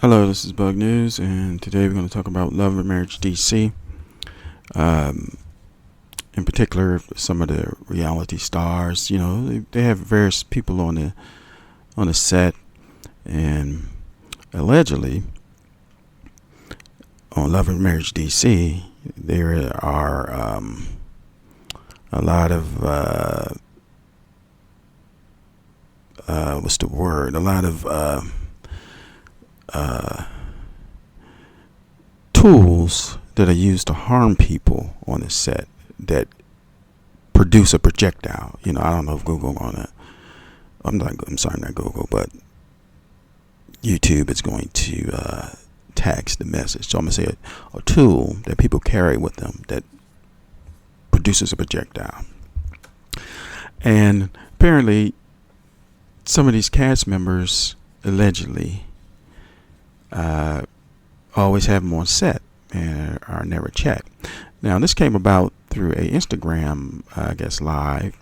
Hello, this is Bug News, and today we're going to talk about Love and Marriage DC. Um, in particular, some of the reality stars. They have various people on the set, and allegedly on Love and Marriage DC, there are a lot of what's the word? A lot of uh, tools that are used to harm people on the set that produce a projectile. I don't know if Google on it. I'm sorry, not Google, but YouTube is going to tax the message. So I'm gonna say a tool that people carry with them that produces a projectile. And apparently, some of these cast members allegedly uh, always have them on set and are never checked. Now, this came about through a Instagram, I guess, live,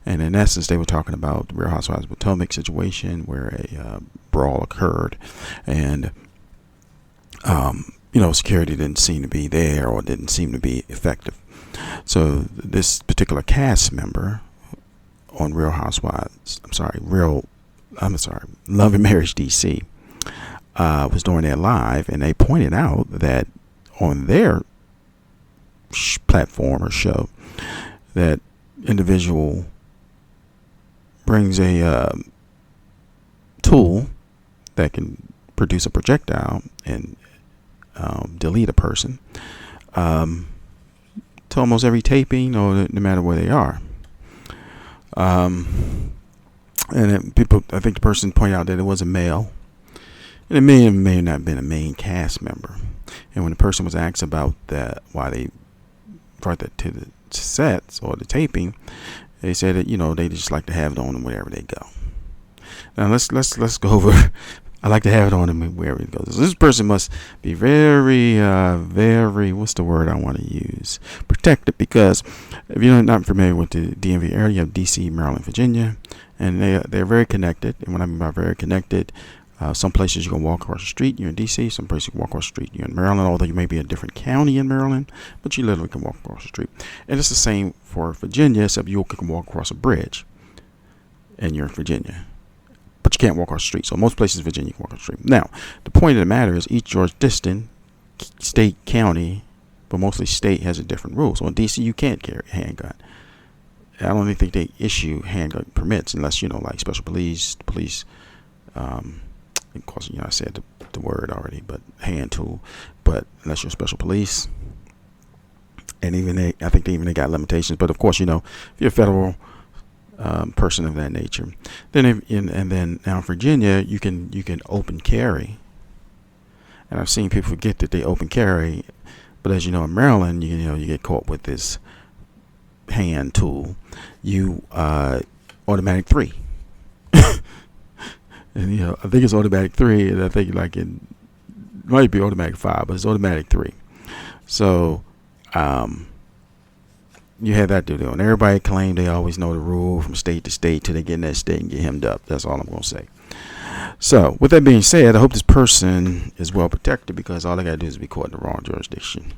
and in essence, they were talking about the Real Housewives of Potomac situation where a brawl occurred, and security didn't seem to be there or didn't seem to be effective. So this particular cast member on Real Housewives, I'm sorry, Love and Marriage DC, was doing their live, and they pointed out that on their platform or show, that individual brings a tool that can produce a projectile and delete a person to almost every taping, or no matter where they are. And people, I think the person pointed out that it was a male, and it may or may not have been a main cast member. And when the person was asked about that, why they brought that to the sets or the taping, they said that they just like to have it on them wherever they go. Now let's go over. I like to have it on them wherever it goes. So this person must be very, what's the word I want to use? Protected, because if you're not familiar with the DMV area, you have DC, Maryland, Virginia, and they're very connected. And what I mean by very connected, some places you can walk across the street, you're in DC. Some places you can walk across the street, you're in Maryland, although you may be in a different county in Maryland, but you literally can walk across the street. And it's the same for Virginia, except you can walk across a bridge and you're in Virginia. But you can't walk across the street. So most places in Virginia you can walk across the street. Now, the point of the matter is each jurisdiction, state, county, but mostly state, has a different rule. So in DC you can't carry a handgun. I don't even think they issue handgun permits unless, like special police, of course, I said the word already, but hand tool. But unless you're special police, and I think they got limitations. But of course, if you're a federal person of that nature, then then now in Virginia, you can open carry. And I've seen people forget that they open carry, but as you know, in Maryland, you get caught with this hand tool, you automatic 3. And I think it's automatic 3, and I think it might be automatic 5, but it's automatic 3. So you have that to do, and everybody claim they always know the rule from state to state till they get in that state and get hemmed up. That's all I'm gonna say. So with that being said, I hope this person is well protected, because all they gotta do is be caught in the wrong jurisdiction.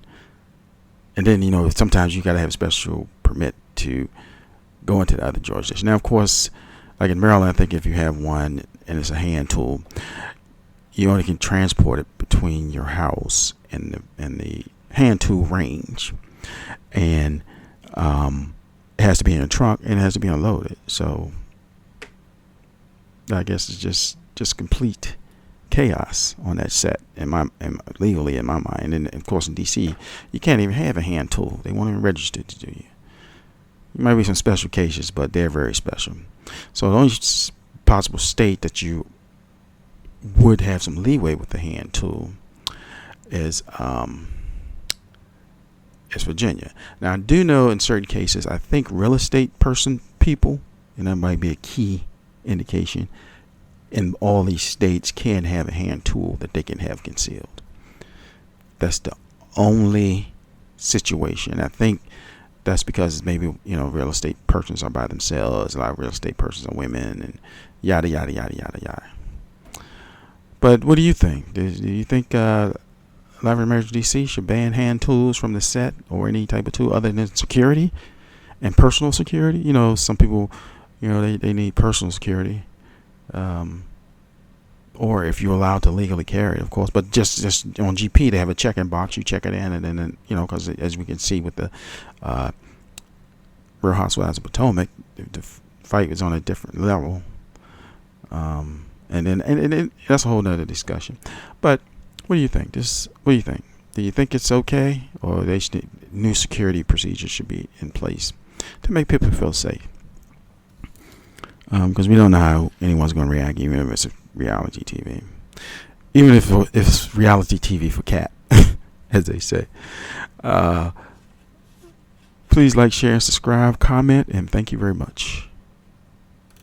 And then sometimes you gotta have a special permit to go into the other jurisdiction. Now, of course, like in Maryland, I think if you have one and it's a hand tool, you only can transport it between your house and the hand tool range, and it has to be in a trunk and it has to be unloaded. So I guess it's just complete chaos on that set, legally in my mind. And of course in DC, you can't even have a hand tool. They won't even register to do you. There might be some special cases, but they're very special. So the only possible state that you would have some leeway with the hand tool is Virginia. Now I do know in certain cases, I think real estate people, and that might be a key indication, in all these states can have a hand tool that they can have concealed. That's the only situation. I think that's because maybe real estate persons are by themselves. A lot of real estate persons are women, and yada yada yada yada yada. But what do you think? Do you think Live Emergency DC should ban hand tools from the set or any type of tool other than security and personal security? You know, some people, you know, they need personal security. Or if you're allowed to legally carry it, of course. But just on GP, they have a check-in box. You check it in, and then you know, because as we can see with the Real Housewives of Potomac, the fight was on a different level. And then that's a whole nother discussion. But what do you think? What do you think? Do you think it's okay, or new security procedures should be in place to make people feel safe? Because we don't know how anyone's going to react, even if it's reality TV. Even if it's reality TV for cat, as they say. Please like, share, and subscribe, comment, and thank you very much.